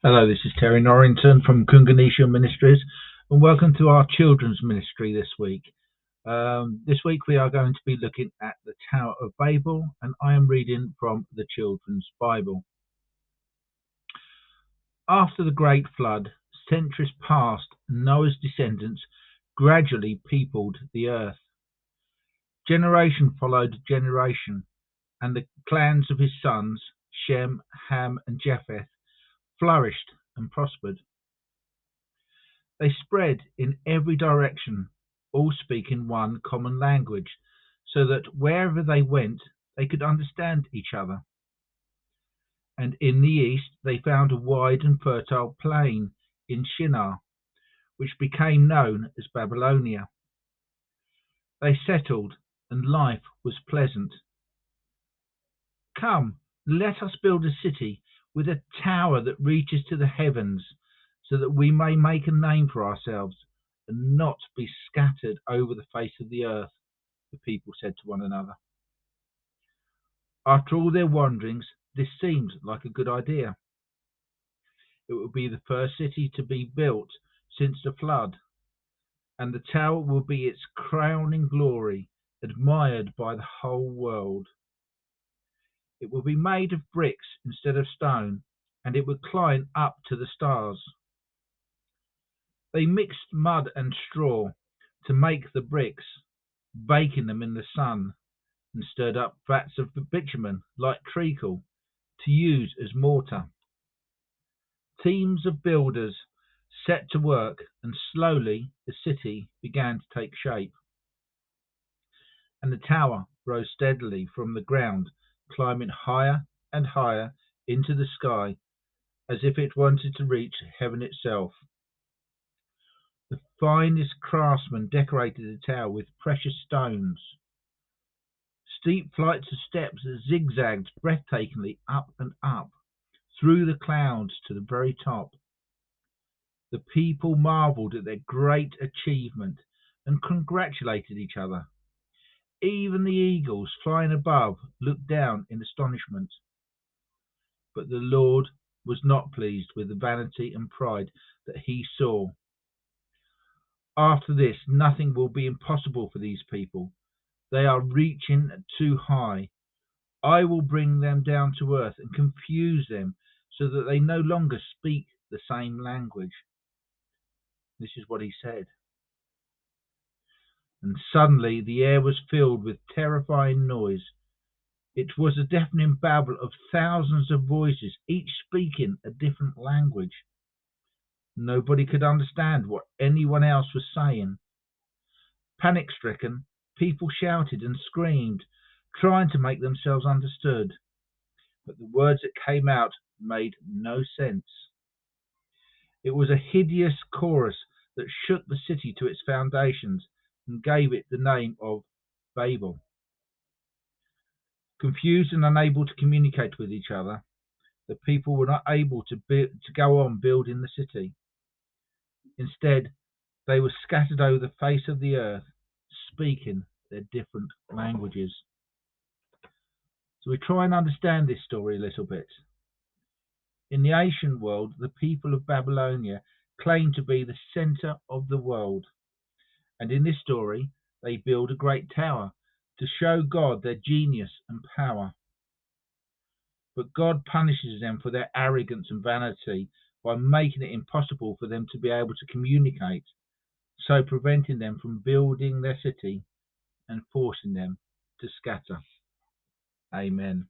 Hello, this is Terry Norrington from Kuunganisha Ministries, and welcome to our children's ministry this week. This week we are going to be looking at the Tower of Babel, and I am reading from the Children's Bible. After the Great Flood, centuries passed, and Noah's descendants gradually peopled the earth. Generation followed generation, and the clans of his sons, Shem, Ham, and Japheth, flourished and prospered. They spread in every direction, all speaking one common language, so that wherever they went, they could understand each other. And in the east, they found a wide and fertile plain in Shinar, which became known as Babylonia. They settled, and life was pleasant. Come, let us build a city with a tower that reaches to the heavens, so that we may make a name for ourselves and not be scattered over the face of the earth, the people said to one another. After all their wanderings, this seemed like a good idea. It will be the first city to be built since the flood, and the tower will be its crowning glory, admired by the whole world. It will be made of bricks instead of stone, and it will climb up to the stars. They mixed mud and straw to make the bricks, baking them in the sun, and stirred up vats of bitumen like treacle to use as mortar. Teams of builders set to work, and slowly the city began to take shape. And the tower rose steadily from the ground, climbing higher and higher into the sky, as if it wanted to reach heaven itself. The finest craftsmen decorated the tower with precious stones. Steep flights of steps zigzagged breathtakingly up and up, through the clouds to the very top. The people marveled at their great achievement and congratulated each other. Even the eagles flying above looked down in astonishment. But the Lord was not pleased with the vanity and pride that he saw. After this, nothing will be impossible for these people. They are reaching too high. I will bring them down to earth and confuse them so that they no longer speak the same language. This is what he said. And suddenly the air was filled with terrifying noise. It was a deafening babble of thousands of voices, each speaking a different language. Nobody could understand what anyone else was saying. Panic-stricken, people shouted and screamed, trying to make themselves understood. But the words that came out made no sense. It was a hideous chorus that shook the city to its foundations and gave it the name of Babel. Confused and unable to communicate with each other, the people were not able to go on building the city. Instead, they were scattered over the face of the earth, speaking their different languages. So we try and understand this story a little bit. In the ancient world, the people of Babylonia claimed to be the center of the world. And in this story, they build a great tower to show God their genius and power. But God punishes them for their arrogance and vanity by making it impossible for them to be able to communicate, so preventing them from building their city and forcing them to scatter. Amen.